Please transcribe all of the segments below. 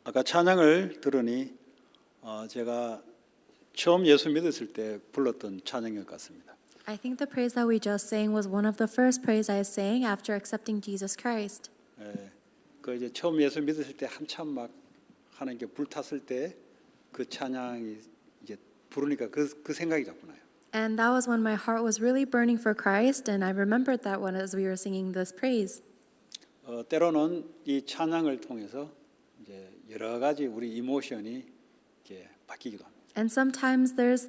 아까 찬양을 들으니 제가 처음 예수 믿었을 때 불렀던 찬양인 것 같습니다. I think the praise that we just sang was one of the first praise I sang after accepting Jesus Christ. 그 이제 처음 예수 믿었을 때 한참 막 하는 게 불탔을 때 그 찬양이 이제 부르니까 그 생각이 자꾸 나요. And that was when my heart was really burning for Christ, and I remembered that one as we were singing this praise. 때로는 이 찬양을 통해서 이제 여러 가지 우리 이모션이 이렇게 바뀌기도 합니다. And sometimes there's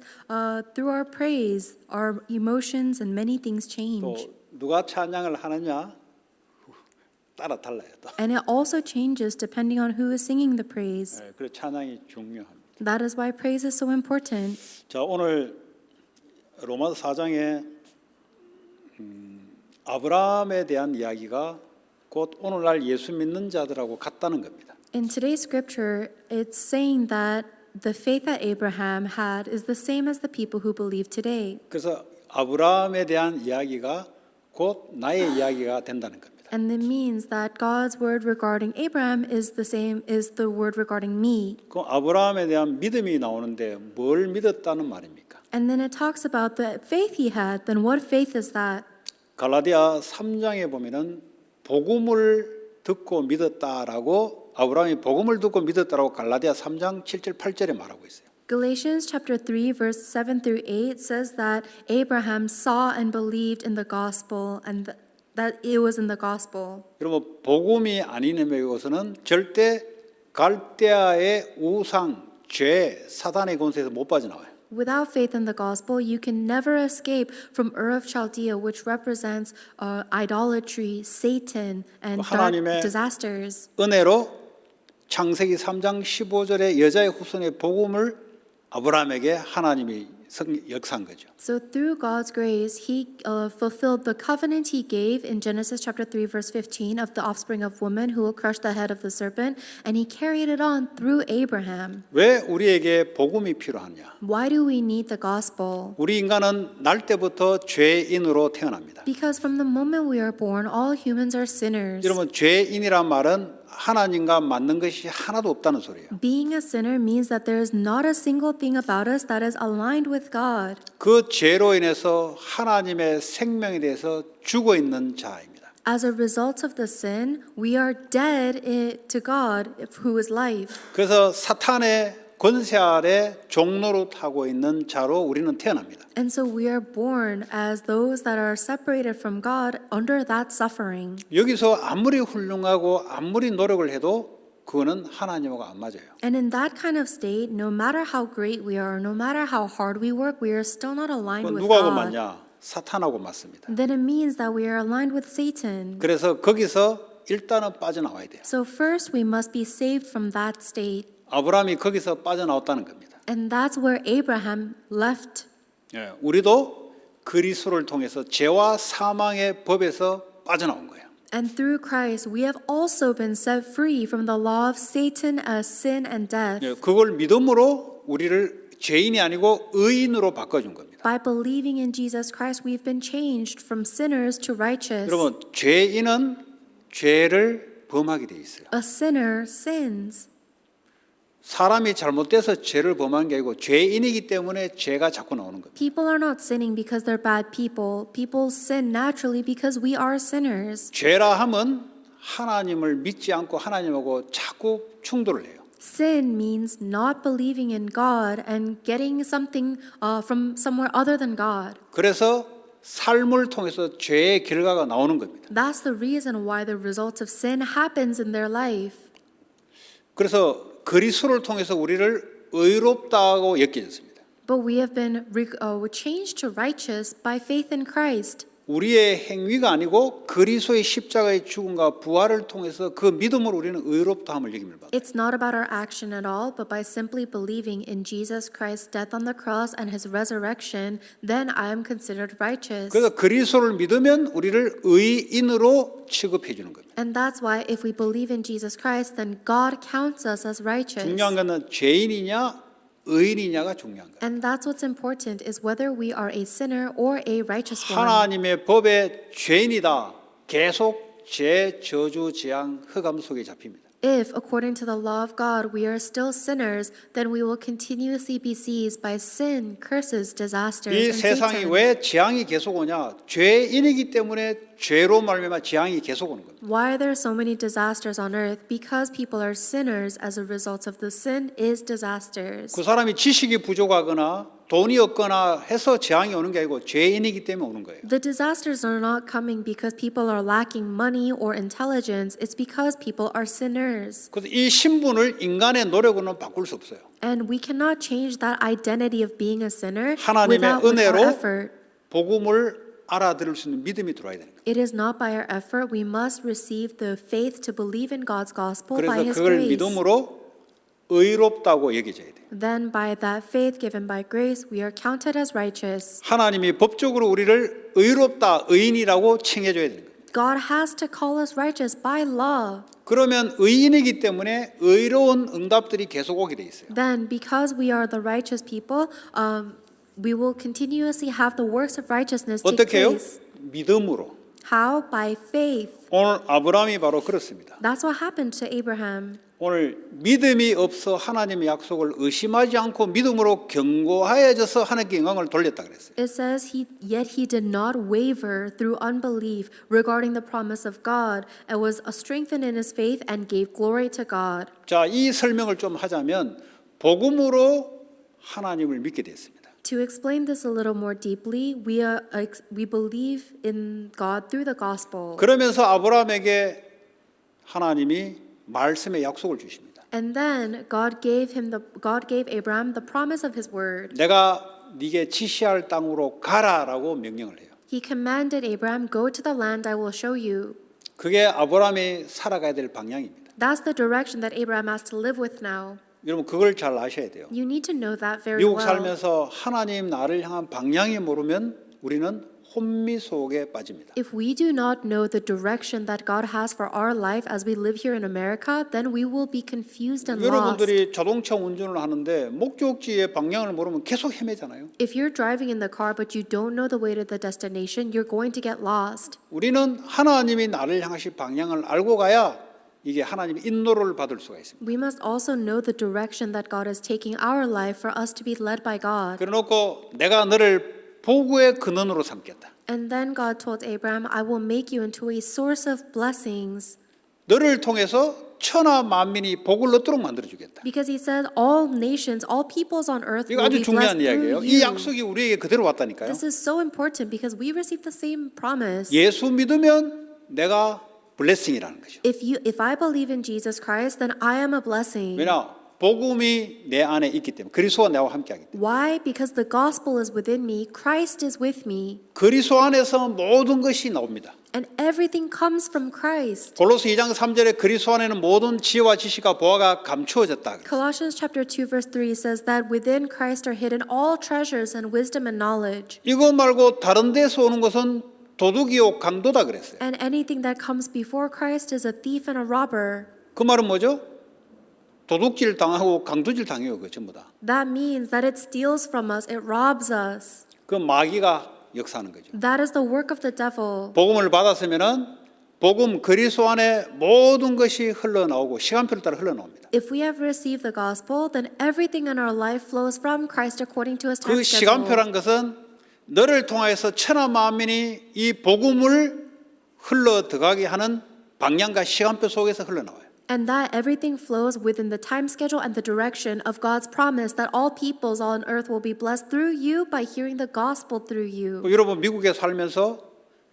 through our praise, our emotions and many things change. 또 누가 찬양을 하느냐 따라 달라요. 또. And it also changes depending on who is singing the praise. 그래서 찬양이 중요합니다. That is why praise is so important. 자, 오늘 로마서 4장에 아브라함에 대한 이야기가 곧 오늘날 예수 믿는 자들하고 같다는 겁니다. In today's scripture, it's saying that the faith that Abraham had is the same as the people who believe today. 그래서 아브라함에 대한 이야기가 곧 나의 이야기가 된다는 겁니다. And it means that God's word regarding Abraham is the same as the word regarding me. 그 아브라함에 대한 믿음이 나오는데 뭘 믿었다는 말입니까? And then it talks about the faith he had. Then what faith is that? 갈라디아 3장에 보면은 복음을 듣고 믿었다라고 아브라함이 복음을 듣고 믿었다라고 갈라디아 3장 7절 8절에 말하고 있어요. Galatians chapter 3 verse 7 through 8 says that Abraham saw and believed in the gospel and that it was in the gospel. 여러분 복음이 아닌 이것은 절대 갈대아의 우상, 죄, 사단의 권세에서 못 빠져나와요. Without faith in the gospel, you can never escape from Ur of Chaldea, which represents idolatry, Satan, and dark disasters. 은혜로 창세기 3장 15절에 여자의 후손의 복음을 아브라함에게 하나님이 역사한 거죠. So through God's grace, He fulfilled the covenant He gave in Genesis chapter 3 verse 15 of the offspring of woman who will crush the head of the serpent, and He carried it on through Abraham. 왜 우리에게 복음이 필요하냐? Why do we need the gospel? 우리 인간은 날 때부터 죄인으로 태어납니다. Because from the moment we are born, all humans are sinners. 여러분 죄인이란 말은 하나님과 맞는 것이 하나도 없다는 소리예요. Being a sinner means that there is not a single thing about us that is aligned with God. 그 죄로 인해서 하나님의 생명에 대해서 죽어 있는 자입니다. As a result of the sin, we are dead to God, who is life. 그래서 사탄의 권세 아래 종로로 타고 있는 자로 우리는 태어납니다. And so we are born as those that are separated from God under that suffering. 여기서 아무리 훌륭하고 아무리 노력을 해도 그거는 하나님하고 안 맞아요. And in that kind of state, no matter how great we are, no matter how hard we work, we are still not aligned with 누구하고 God. 맞냐? 사탄하고 맞습니다. Then it means that we are aligned with Satan. 그래서 거기서 일단은 빠져나와야 돼요. So first we must be saved from that state. 아브라함이 거기서 빠져나왔다는 겁니다. And that's where Abraham left. 우리도 그리스도를 통해서 죄와 사망의 법에서 빠져나온 거예요. And through Christ, we have also been set free from the law of Satan as sin and death. 그걸 믿음으로 우리를 죄인이 아니고 의인으로 바꿔준 겁니다. By believing in Jesus Christ, we've been changed from sinners to righteous. 여러분, 죄인은 죄를 범하게 돼 있어요. A sinner sins. 사람이 잘못돼서 죄를 범한 게 아니고 죄인이기 때문에 죄가 자꾸 나오는 겁니다. People are not sinning because they're bad people. People sin naturally because we are sinners. 죄라 함은 하나님을 믿지 않고 하나님하고 자꾸 충돌을 해요. Sin means not believing in God and getting something from somewhere other than God. 그래서 삶을 통해서 죄의 결과가 나오는 겁니다. That's the reason why the result of sin happens in their life. 그래서 그리스도를 통해서 우리를 의롭다고 여겨졌습니다. But we have been changed to righteous by faith in Christ. 우리의 행위가 아니고 그리스도의 십자가의 죽음과 부활을 통해서 그 믿음으로 우리는 의롭다함을 여김을 받아요. It's not about our action at all, but by simply believing in Jesus Christ's death on the cross and His resurrection, then I am considered righteous. 그래서 그리스도를 믿으면 우리를 의인으로 취급해 주는 겁니다. And that's why if we believe in Jesus Christ, then God counts us as righteous. 중요한 것은 죄인이냐 의인이냐가 중요한 거예요. And that's what's important is whether we are a sinner or a righteous one. 하나님의 법에 죄인이다. 계속 죄, 저주, 재앙, 흑암 속에 잡힙니다. If, according to the law of God, we are still sinners, then we will continuously be seized by sin, curses, disasters, 이 and 세상이 Satan. 왜 재앙이 계속 오냐? 죄인이기 때문에 죄로 말미암아 재앙이 계속 오는 겁니다. Why are there so many disasters on earth? Because people are sinners as a result of the sin is disasters. 그 사람이 지식이 부족하거나 돈이 없거나 해서 재앙이 오는 게 아니고 죄인이기 때문에 오는 거예요. The disasters are not coming because people are lacking money or intelligence. It's because people are sinners. 그래서 이 신분을 인간의 노력으로는 바꿀 수 없어요. And we cannot change that identity of being a sinner 하나님의 without with our 은혜로 effort. 복음을 알아들을 수 있는 믿음이 들어와야 되는 거예요. It is not by our effort. We must receive the faith to believe in God's gospel by 그래서 His 그걸 grace. 믿음으로 의롭다고 여겨져야 돼요. Then by that faith given by grace, we are counted as righteous. 하나님이 법적으로 우리를 의롭다, 의인이라고 칭해줘야 되는 거예요. God has to call us righteous by law. 그러면 의인이기 때문에 의로운 응답들이 계속 오게 돼 있어요. Then, because we are the righteous people, we will continuously have the works of righteousness take 어떻게 해요? place. 믿음으로. How? By faith. 오늘 아브라함이 바로 그렇습니다. That's what happened to Abraham. 오늘 믿음이 없어 하나님의 약속을 의심하지 않고 믿음으로 견고하여져서 하나님께 영광을 돌렸다 그랬어요. It says yet he did not waver through unbelief regarding the promise of God, and was strengthened in his faith and gave glory to God. 자, 이 설명을 좀 하자면 복음으로 하나님을 믿게 됐습니다. To explain this a little more deeply, we believe in God through the gospel. 그러면서 아브라함에게 하나님이 말씀의 약속을 주십니다. And then God gave Abraham the promise of his word. 내가 네게 지시할 땅으로 가라라고 명령을 해요. He commanded Abraham, "Go to the land I will show you." 그게 아브라함이 살아가야 될 방향입니다. That's the direction that Abraham has to live with now. 여러분 그걸 잘 아셔야 돼요. You need to know that very 미국 well. 살면서 하나님 나를 향한 방향이 모르면 우리는 혼미 속에 빠집니다. If we do not know the direction that God has for our life as we live here in America, then we will be confused and lost. 여러분들이 자동차 운전을 하는데 목적지의 방향을 모르면 계속 헤매잖아요. If you're driving in the car but you don't know the way to the destination, you're going to get lost. 우리는 하나님이 나를 향하신 방향을 알고 가야 이게 하나님의 인도를 받을 수가 있습니다. We must also know the direction that God is taking our life for us to be led by God. 그래놓고 내가 너를 복의 근원으로 삼겠다. And then God told Abraham, "I will make you into a source of blessings." 너를 통해서 천하 만민이 복을 얻도록 만들어주겠다. Because he said all nations, all peoples on earth 이거 will 아주 be blessed 중요한 이야기예요. through 이 you. 약속이 우리에게 그대로 왔다니까요. This is so important because we received the same promise. 예수 믿으면 내가 블레싱이라는 거죠. If I believe in Jesus Christ, then I am a blessing. 왜냐? 복음이 내 안에 있기 때문에 그리스도와 나와 함께하기 때문에. Why? Because the gospel is within me, Christ is with me, 그리스도 안에서 모든 것이 나옵니다. and everything comes from Christ. 골로새 2장 3절에 그리스도 안에는 모든 지혜와 지식과 보화가 감추어졌다. Colossians chapter 2 verse 3 says that within Christ are hidden all treasures and wisdom and knowledge. 이거 말고 다른 데서 오는 것은 도둑이요 강도다 그랬어요. And anything that comes before Christ is a thief and a robber. 그 말은 뭐죠? 도둑질 당하고 강도질 당해요. 그 전부 다. That means that it steals from us, it robs us. 그 마귀가 역사하는 거죠. That is the work of the devil. 복음을 받았으면은 복음 그리스도 안에 모든 것이 흘러나오고 시간표를 따라 흘러나옵니다. If we have received the gospel, then everything in our life flows from Christ according to his time 그 schedule. 시간표란 것은 너를 통하여서 천하 만민이 이 복음을 흘러 들어가게 하는 방향과 시간표 속에서 흘러나와요. And that everything flows within the time schedule and the direction of God's promise that all peoples on earth will be blessed through you by hearing the gospel through you. 여러분 미국에 살면서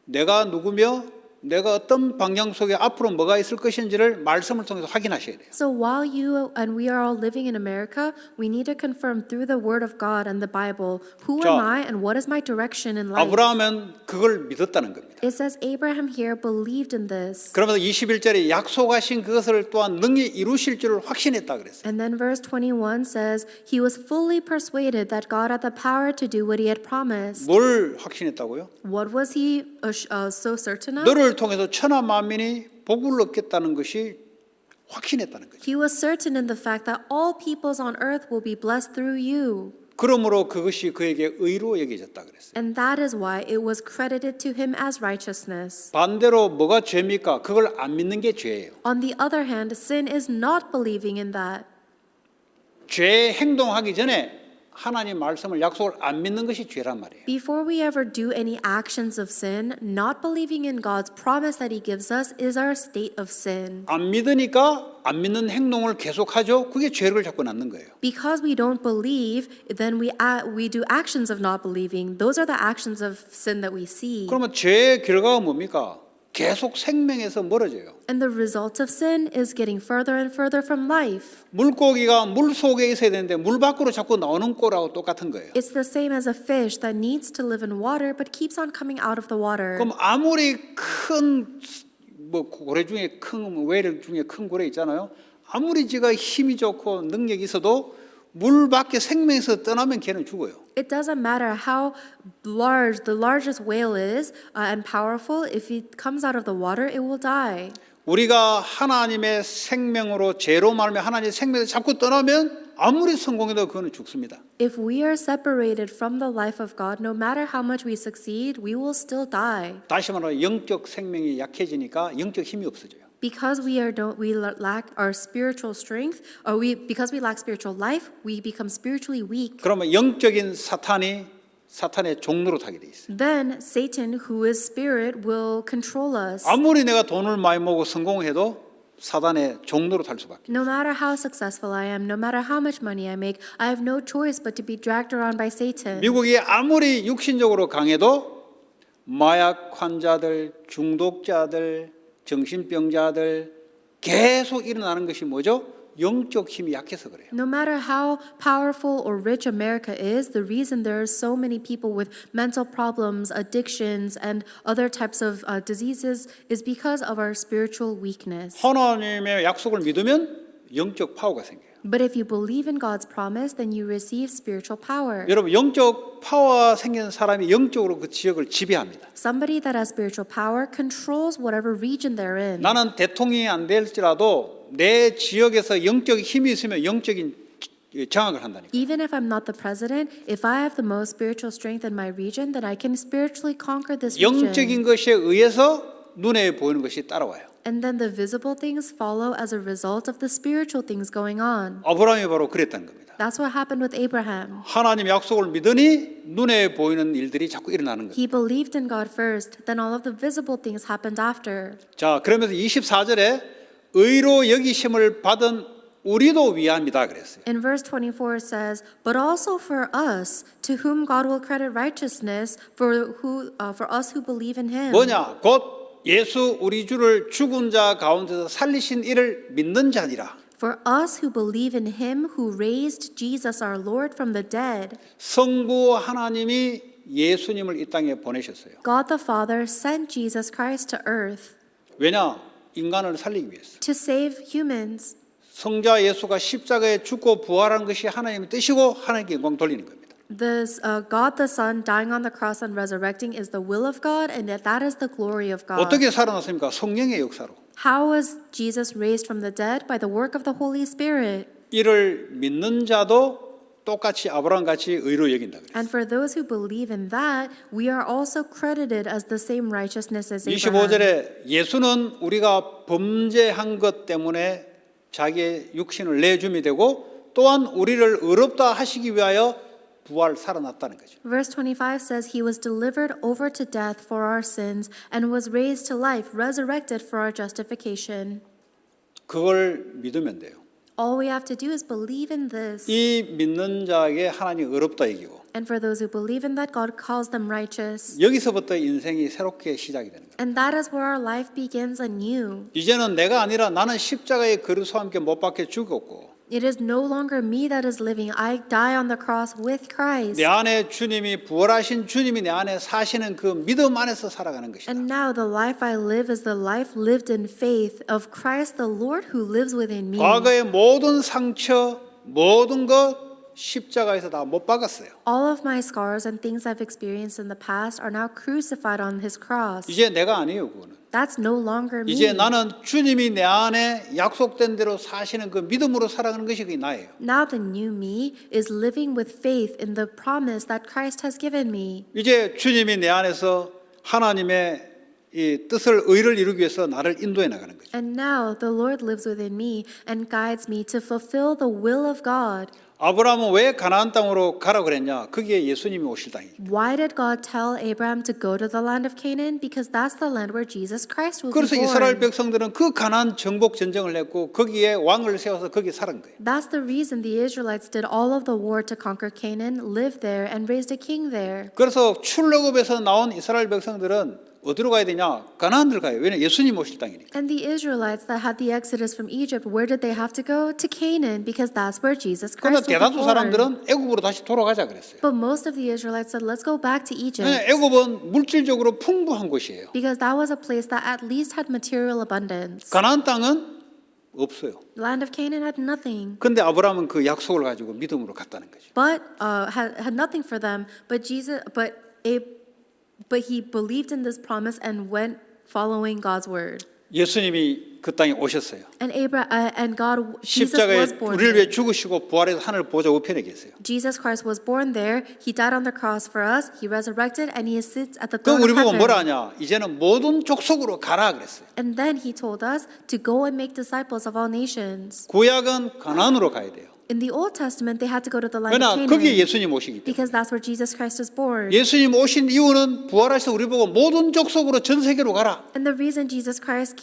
내가 누구며 내가 어떤 방향 속에 앞으로 뭐가 있을 것인지를 말씀을 통해서 확인하셔야 돼요. So while you and we are all living in America, we need to confirm through the word of God and the Bible, who am I and what is my direction in life? 아브라함은 그걸 믿었다는 겁니다. It says Abraham here believed in this. 그러면서 21절에 약속하신 그것을 또한 능히 이루실 줄을 확신했다 그랬어요. And then verse 21 says, he was fully persuaded that God had the power to do what he had promised. 뭘 확신했다고요? What was he so certain of? 너를 통해서 천하 만민이 복을 얻겠다는 것이 확신했다는 거죠. He was certain in the fact that all peoples on earth will be blessed through you. 그러므로 그것이 그에게 의로 여겨졌다 그랬어요. And that is why it was credited to him as righteousness. 반대로 뭐가 죄입니까? 그걸 안 믿는 게 죄예요. On the other hand, sin is not believing in that. 죄 행동하기 전에 하나님 말씀을 약속을 안 믿는 것이 죄란 말이에요. Before we ever do any actions of sin, not believing in God's promise that He gives us is our state of sin. 안 믿으니까 안 믿는 행동을 계속하죠. 그게 죄를 자꾸 낳는 거예요. Because we don't believe, then we do actions of not believing. Those are the actions of sin that we see. 그러면 죄의 결과가 뭡니까? 계속 생명에서 멀어져요. And the result of sin is getting further and further from life. 물고기가 물 속에 있어야 되는데 물 밖으로 자꾸 나오는 꼴하고 똑같은 거예요. It's the same as a fish that needs to live in water but keeps on coming out of the water. 그럼 아무리 큰 고래 중에 큰 웨일 중에 큰 고래 있잖아요. 아무리 지가 힘이 좋고 능력이 있어도 물 밖에 생명에서 떠나면 걔는 죽어요. It doesn't matter how large the largest whale is and powerful. If it comes out of the water, it will die. 우리가 하나님의 생명으로 죄로 말하며 하나님의 생명에서 자꾸 떠나면 아무리 성공해도 그거는 죽습니다. If we are separated from the life of God, no matter how much we succeed, we will still die. 다시 말하면 영적 생명이 약해지니까 영적 힘이 없어져요. Because we lack our spiritual strength, because we lack spiritual life, we become spiritually weak. 그러면 영적인 사탄의 종로로 타게 돼 있어요. Then Satan, who is spirit, will control us. 아무리 내가 돈을 많이 모으고 성공해도 사단의 종로로 탈 수밖에. No matter how successful I am, no matter how much money I make, I have no choice but to be dragged around by Satan. 미국이 아무리 육신적으로 강해도 마약 환자들, 중독자들, 정신병자들 계속 일어나는 것이 뭐죠? 영적 힘이 약해서 그래요. No matter how powerful or rich America is, the reason there are so many people with mental problems, addictions, and other types of diseases is because of our spiritual weakness. 하나님의 약속을 믿으면 영적 파워가 생겨요. But if you believe in God's promise, then you receive spiritual power. 여러분 영적 파워가 생기는 사람이 영적으로 그 지역을 지배합니다. Somebody that has spiritual power controls whatever region they're in. 나는 대통령이 안 될지라도 내 지역에서 영적 힘이 있으면 영적인 장악을 한다니까. Even if I'm not the president, if I have the most spiritual strength in my region, then I can spiritually conquer this region. 영적인 것에 의해서 눈에 보이는 것이 따라와요. And then the visible things follow as a result of the spiritual things going on. 아브라함이 바로 그랬다는 겁니다. That's what happened with Abraham. 하나님 약속을 믿으니 눈에 보이는 일들이 자꾸 일어나는 거예요. He believed in God first, then all of the visible things happened after. 자, 그러면서 24절에 의로 여기심을 받은 우리도 위함이다 그랬어요. In verse 24 it says, "But also for us, to whom God will credit righteousness, for us who believe in Him." 뭐냐? 곧 예수 우리 주를 죽은 자 가운데서 살리신 이를 믿는 자니라. For us who believe in Him who raised Jesus our Lord from the dead. 성부 하나님이 예수님을 이 땅에 보내셨어요. God the Father sent Jesus Christ to earth 왜냐? 인간을 살리기 위해서. to save humans. 성자 예수가 십자가에 죽고 부활한 것이 하나님의 뜻이고 하나님께 영광 돌리는 겁니다. This God the Son dying on the cross and resurrecting is the will of God, and that is the glory of God. 어떻게 살아났습니까? 성령의 역사로. How was Jesus raised from the dead? By the work of the Holy Spirit. 이를 믿는 자도 똑같이 아브라함 같이 의로 여긴다 그랬어요. And for those who believe in that, we are also credited as the same righteousness as Abraham. 25절에 예수는 우리가 범죄한 것 때문에 자기의 육신을 내줌이 되고 또한 우리를 의롭다 하시기 위하여 부활 살아났다는 거죠. Verse 25 says he was delivered over to death for our sins and was raised to life, resurrected for our justification. 그걸 믿으면 돼요. All we have to do is believe in this. 이 믿는 자에게 하나님 의롭다 이기고 And for those who believe in that, God calls them righteous. 여기서부터 인생이 새롭게 시작이 되는 거예요. And that is where our life begins anew. 이제는 내가 아니라 나는 십자가의 그리스도와 함께 못 박혀 죽었고 It is no longer me that is living. I die on the cross with Christ. 내 안에 주님이 부활하신 주님이 내 안에 사시는 그 믿음 안에서 살아가는 것이다. And now the life I live is the life lived in faith of Christ the Lord who lives within me. 과거의 모든 상처, 모든 것 십자가에서 다 못 박았어요. All of my scars and things I've experienced in the past are now crucified on his cross. 이제 내가 아니에요, 그거는. That's no longer me. 이제 나는 주님이 내 안에 약속된 대로 사시는 그 믿음으로 살아가는 것이 그게 나예요. Now the new me is living with faith in the promise that Christ has given me. 이제 주님이 내 안에서 하나님의 이 뜻을 의를 이루기 위해서 나를 인도해 나가는 거죠. And now the Lord lives within me and guides me to fulfill the will of God. 아브라함은 왜 가나안 땅으로 가라 그랬냐? 거기에 예수님이 오실 땅이에요. Why did God tell Abraham to go to the land of Canaan? Because that's the land where Jesus Christ will be 그래서 이스라엘 born. 백성들은 그 가나안 정복 전쟁을 했고 거기에 왕을 세워서 거기 살은 거예요. That's the reason the Israelites did all of the war to conquer Canaan, lived there, and raised a king there. 그래서 출애굽에서 나온 이스라엘 백성들은 어디로 가야 되냐? 가나안을 가요. 왜냐? 예수님 오실 땅이니까. And the Israelites that had the exodus from Egypt, where did they have to go? To Canaan, because that's where Jesus 그러나 Christ will be 대다수 born. 사람들은 애굽으로 다시 돌아가자 그랬어요. But most of the Israelites said, let's go back to Egypt. 왜냐? 애굽은 물질적으로 풍부한 곳이에요. Because that was a place that at least had material abundance. 가나안 땅은 없어요. The land of Canaan had nothing. 근데 아브라함은 그 약속을 가지고 믿음으로 갔다는 거죠. But had nothing for them. But he believed in this promise and went following God's word. 예수님이 그 땅에 오셨어요. And Jesus 십자가에 was born 우리를 there. 위해 죽으시고 부활해서 하늘 보좌 우편에 계세요. Jesus Christ was born there. He died on the cross for us. He resurrected and he sits at the 그럼 throne 우리 of 보고 뭐라 heaven. 하냐? 이제는 모든 족속으로 가라 그랬어요. And then he told us to go and make disciples of all nations. 구약은 가나안으로 가야 돼요. In the Old Testament, they had to go to the land 왜냐? of 거기에 Canaan 예수님 오시기 때문에. because that's where Jesus Christ is born. 예수님 오신 이유는 부활하셔서 우리 보고 모든 족속으로 전 세계로 가라. And the reason Jesus Christ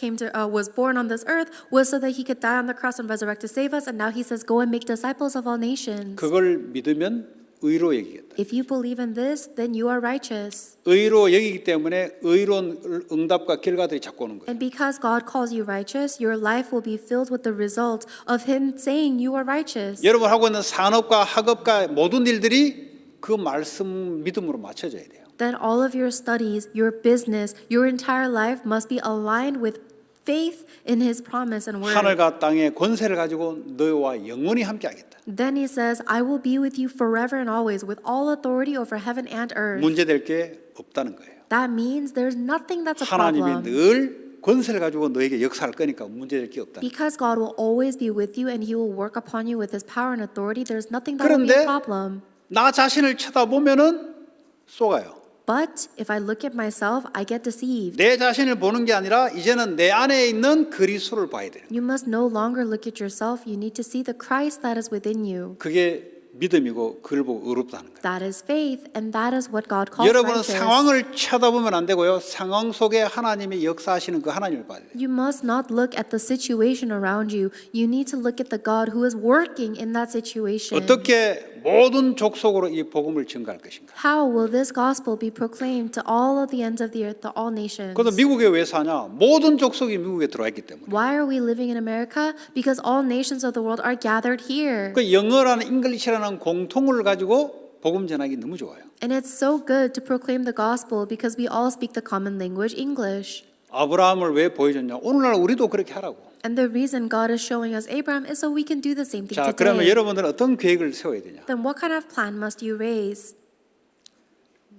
was born on this earth was so that he could die on the cross and resurrect to save us. And now he says, go and make disciples of all nations. 그걸 믿으면 의로 여기겠다. If you believe in this, then you are righteous. 의로 여기기 때문에 의로운 응답과 결과들이 자꾸 오는 거예요. And because God calls you righteous, your life will be filled with the result of him saying you are righteous. 여러분 하고 있는 산업과 학업과 모든 일들이 그 말씀 믿음으로 맞춰져야 돼요. Then all of your studies, your business, your entire life must be aligned with faith in his promise and word. 하늘과 땅의 권세를 가지고 너와 영원히 함께하겠다. Then he says, I will be with you forever and always with all authority over heaven and earth. 문제될 게 없다는 거예요. That means there's nothing that's a 하나님이 problem. 늘 권세를 가지고 너에게 역사할 거니까 문제될 게 없다. Because God will always be with you and he will work upon you with his power and authority, there's nothing that will be 그런데 a problem. 나 자신을 쳐다보면은 속아요. But if I look at myself, I get deceived. 내 자신을 보는 게 아니라 이제는 내 안에 있는 그리스도를 봐야 돼요. You must no longer look at yourself. You need to see the Christ that is within you. 그게 믿음이고 그를 보고 의롭다는 거예요. That is faith, and that is what God calls 여러분은 righteous. 상황을 쳐다보면 안 되고요. 상황 속에 하나님이 역사하시는 그 하나님을 봐야 돼요. You must not look at the situation around you. You need to look at the God who is working in that situation. 어떻게 모든 족속으로 이 복음을 전가할 것인가? How will this gospel be proclaimed to all of the ends of the earth, to all nations? 그래서 미국에 왜 사냐? 모든 족속이 미국에 들어와 있기 때문에. Why are we living in America? Because all nations of the world are gathered here. 그 영어라는 잉글리시라는 공통을 가지고 복음 전하기 너무 좋아요. And it's so good to proclaim the gospel because we all speak the common language, English. 아브라함을 왜 보여줬냐? 오늘날 우리도 그렇게 하라고. And the reason God is showing us Abraham is so we can do the same thing 자, 그러면 today. 여러분들은 어떤 계획을 세워야 되냐? Then what kind of plan must you raise?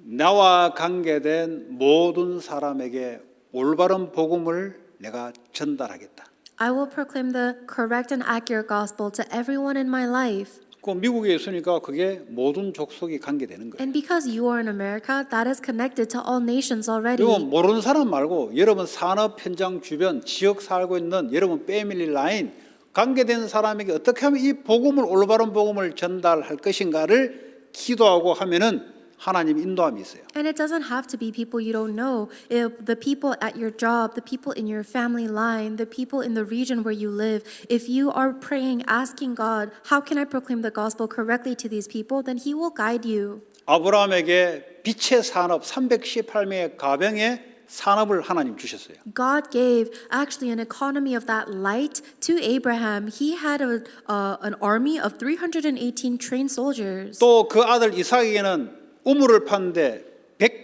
나와 관계된 모든 사람에게 올바른 복음을 내가 전달하겠다. I will proclaim the correct and accurate gospel to everyone in my life. 그 미국에 있으니까 그게 모든 족속이 관계되는 거예요. And because you are in America, that is connected to all nations already. 그리고 모르는 사람 말고 여러분 산업 현장 주변 지역 살고 있는 여러분 패밀리 라인 관계된 사람에게 어떻게 하면 이 복음을 올바른 복음을 전달할 것인가를 기도하고 하면은 하나님 인도함이 있어요. And it doesn't have to be people you don't know. The people at your job, the people in your family line, the people in the region where you live. If you are praying, asking God, how can I proclaim the gospel correctly to these people? Then He will guide you. 아브라함에게 빛의 산업 318명의 가병의 산업을 하나님 주셨어요. God gave actually an economy of that light to Abraham. He had an army of 318 trained soldiers. 또 그 아들 이삭에게는 우물을 파는데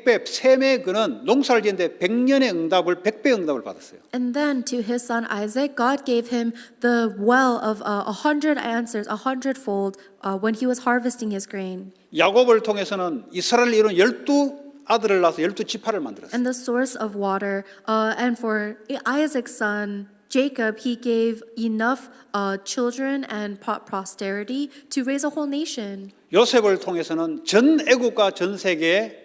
100배, 세매 그는 농사를 지는데 100년의 응답을 100배 응답을 받았어요. And then to his son Isaac, God gave him the well of 100 answers, 100-fold, when he was harvesting his grain. 야곱을 통해서는 이스라엘을 이룬 12 아들을 낳아서 12지파를 만들었어요. And the source of water, and for Isaac's son Jacob, he gave enough children and posterity to raise a whole nation. 요셉을 통해서는 전 애국과 전 세계에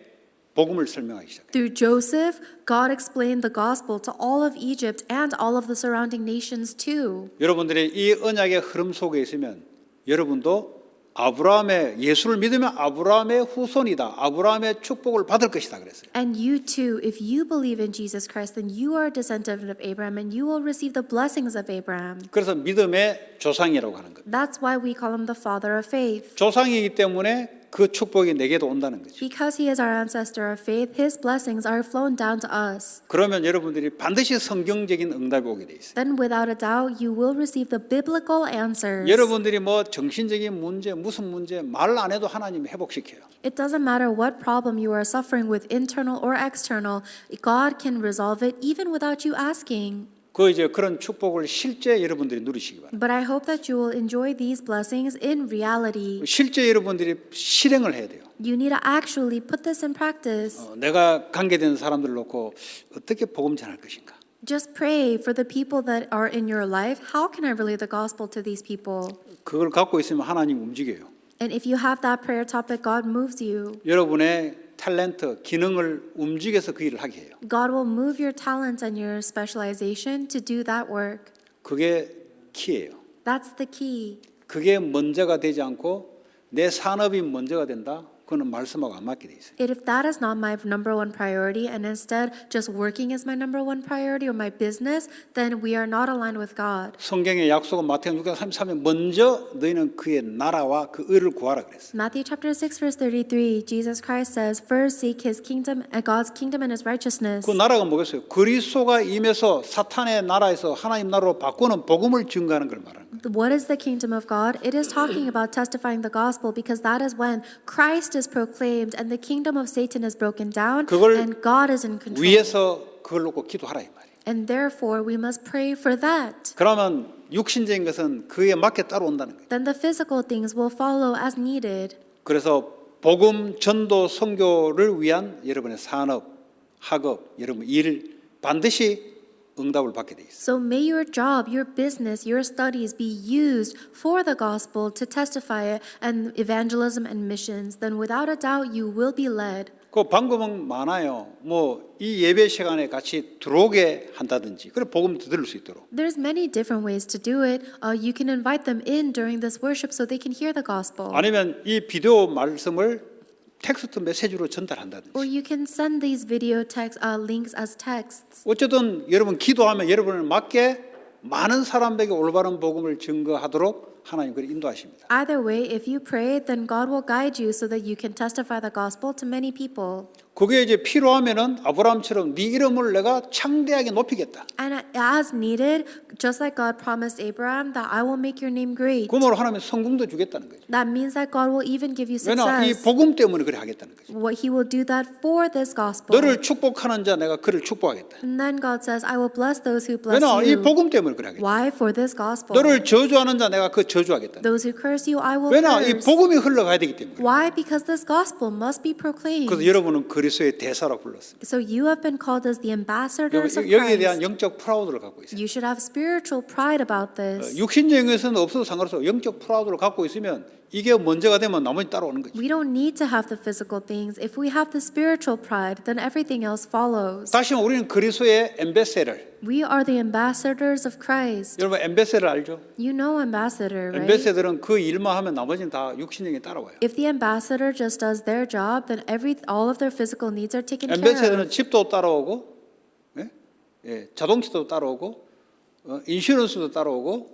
복음을 설명하기 시작해요. Through Joseph, God explained the gospel to all of Egypt and all of the surrounding nations too. 여러분들이 이 언약의 흐름 속에 있으면 여러분도 아브라함의 예수를 믿으면 아브라함의 후손이다. 아브라함의 축복을 받을 것이다 그랬어요. And you too, if you believe in Jesus Christ, then you are a descendant of Abraham and you will receive the blessings of Abraham. 그래서 믿음의 조상이라고 하는 거예요. That's why we call him the father of faith. 조상이기 때문에 그 축복이 내게도 온다는 거죠. Because he is our ancestor of faith, his blessings are flown down to us. 그러면 여러분들이 반드시 성경적인 응답이 오게 돼 있어요. Then without a doubt, you will receive the biblical answers. 여러분들이 뭐 정신적인 문제, 무슨 문제 말 안 해도 하나님이 회복시켜요. It doesn't matter what problem you are suffering with, internal or external, God can resolve it even without you asking. 그 이제 그런 축복을 실제 여러분들이 누리시기 바랍니다. But I hope that you will enjoy these blessings in reality. 실제 여러분들이 실행을 해야 돼요. You need to actually put this in practice. 내가 관계된 사람들을 놓고 어떻게 복음 전할 것인가? Just pray for the people that are in your life. How can I relay the gospel to these people? 그걸 갖고 있으면 하나님 움직여요. And if you have that prayer topic, God moves you. 여러분의 탤런트, 기능을 움직여서 그 일을 하게 해요. God will move your talents and your specialization to do that work. 그게 키예요. That's the key. 그게 먼저가 되지 않고 내 산업이 먼저가 된다? 그거는 말씀하고 안 맞게 돼 있어요. If that is not my number one priority and instead just working is my number one priority or my business, then we are not aligned with God. 성경의 약속은 마태복음 6장 33에 먼저 너희는 그의 나라와 그 의를 구하라 그랬어요. Matthew chapter 6 verse 33, Jesus Christ says, "First seek his kingdom and God's kingdom and his righteousness." 그 나라가 뭐겠어요? 그리스도가 임해서 사탄의 나라에서 하나님 나라로 바꾸는 복음을 증거하는 걸 말하는 거예요. What is the kingdom of God? It is talking about testifying the gospel because that is when Christ is proclaimed and the kingdom of Satan is broken down 그걸 and God is in control. 위해서 그걸 놓고 기도하라 이 말이에요. And therefore we must pray for that. 그러면 육신적인 것은 그에 맞게 따라온다는 거예요. Then the physical things will follow as needed. 그래서 복음 전도 선교를 위한 여러분의 산업, 학업, 여러분 일 반드시 응답을 받게 돼 있어요. So may your job, your business, your studies be used for the gospel to testify it and evangelism and missions. Then without a doubt you will be led. 그 방법은 많아요. 뭐 이 예배 시간에 같이 들어오게 한다든지, 그래 복음도 들을 수 있도록. There's many different ways to do it. You can invite them in during this worship so they can hear the gospel. 아니면 이 비디오 말씀을 텍스트 메시지로 전달한다든지. Or you can send these video text links as texts. 어쨌든 여러분 기도하면 여러분을 맞게 많은 사람에게 올바른 복음을 증거하도록 하나님 그를 인도하십니다. Either way, if you pray, then God will guide you so that you can testify the gospel to many people. 그게 이제 필요하면은 아브라함처럼 네 이름을 내가 창대하게 높이겠다. And as needed, just like God promised Abraham that I will make your name great. 그러므로 하나님은 성공도 주겠다는 거죠. That means that God will even give you 왜냐 이 success. 복음 때문에 그래 하겠다는 거죠. What He will do that for this gospel. 너를 축복하는 자 내가 그를 축복하겠다. And then God says, I will bless those who bless 왜냐 이 you. 복음 때문에 그래 하겠다. Why? For this gospel. 너를 저주하는 자 내가 그 저주하겠다. Those who curse you, I will 왜냐 이 curse. 복음이 흘러가야 되기 때문에. Why? Because this gospel must be proclaimed. 그래서 여러분은 그리스도의 대사라고 불렀습니다. So you have been called as the ambassadors of 여기에 대한 Christ. 영적 프라우드를 갖고 있어요. You should have spiritual pride about this. 육신적인 것은 없어도 상관없어. 영적 프라우드를 갖고 있으면 이게 먼저가 되면 나머지 따라오는 거죠. We don't need to have the physical things. If we have the spiritual pride, then everything else follows. 다시 말해 우리는 그리스도의 엠베세더. We are the ambassadors of Christ. 여러분 엠베세더 알죠? You know ambassador, right? 엠베세더는 그 일만 하면 나머지는 다 육신적인 게 따라와요. If the ambassador just does their job, then all of their physical needs are taken care 엠베세더는 of. 집도 따라오고, 예, 자동차도 따라오고, 인슈런스도 따라오고,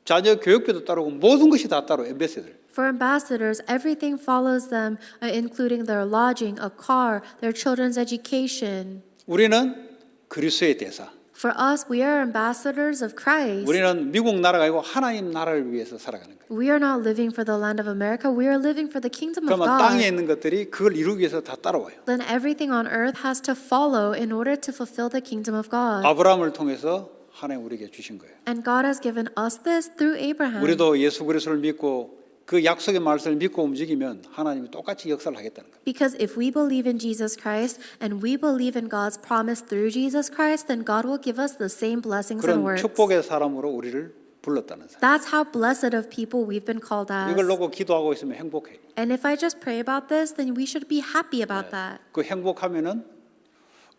자녀 교육비도 따라오고 모든 것이 다 따라오. 엠베세더. For ambassadors, everything follows them, including their lodging, a car, their children's education. 우리는 그리스도의 대사. For us, we are ambassadors of Christ. 우리는 미국 나라가 아니고 하나님 나라를 위해서 살아가는 거예요. We are not living for the land of America. We are living for the kingdom of 그러면 땅에 God. 있는 것들이 그걸 이루기 위해서 다 따라와요. Then everything on earth has to follow in order to fulfill the kingdom of God. 아브라함을 통해서 하나님 우리에게 주신 거예요. And God has given us this through Abraham. 우리도 예수 그리스도를 믿고 그 약속의 말씀을 믿고 움직이면 하나님이 똑같이 역사를 하겠다는 거예요. Because if we believe in Jesus Christ and we believe in God's promise through Jesus Christ, then God will give us the same blessings and 그런 works. 축복의 사람으로 우리를 불렀다는 사람. That's how blessed of people we've been called as. 이걸 놓고 기도하고 있으면 행복해요. And if I just pray about this, then we should be happy about that. 그 행복하면은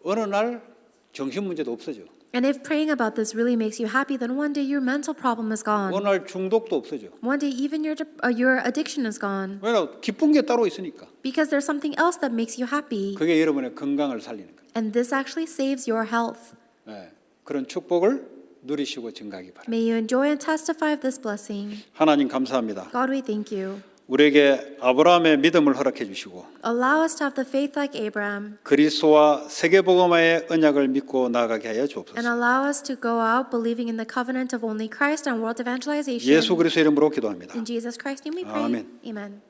어느 날 정신 문제도 없어져. And if praying about this really makes you happy, then one day your mental problem is 어느 gone. 날 중독도 없어져. One day even your addiction is gone. 왜냐 기쁜 게 따로 있으니까. Because there's something else that makes you happy. 그게 여러분의 건강을 살리는 거예요. And this actually saves your health. 네, 그런 축복을 누리시고 증가하기 바랍니다. May you enjoy and testify of this blessing. 하나님 감사합니다. God, we thank you. 우리에게 아브라함의 믿음을 허락해 주시고 Allow us to have the faith like Abraham. 그리스도와 세계복음화의 언약을 믿고 나아가게 하여 And 주옵소서. allow us to go out believing in the covenant of only Christ and world evangelization. 예수 그리스도 이름으로 기도합니다. In Jesus Christ's name we pray. 아멘. Amen.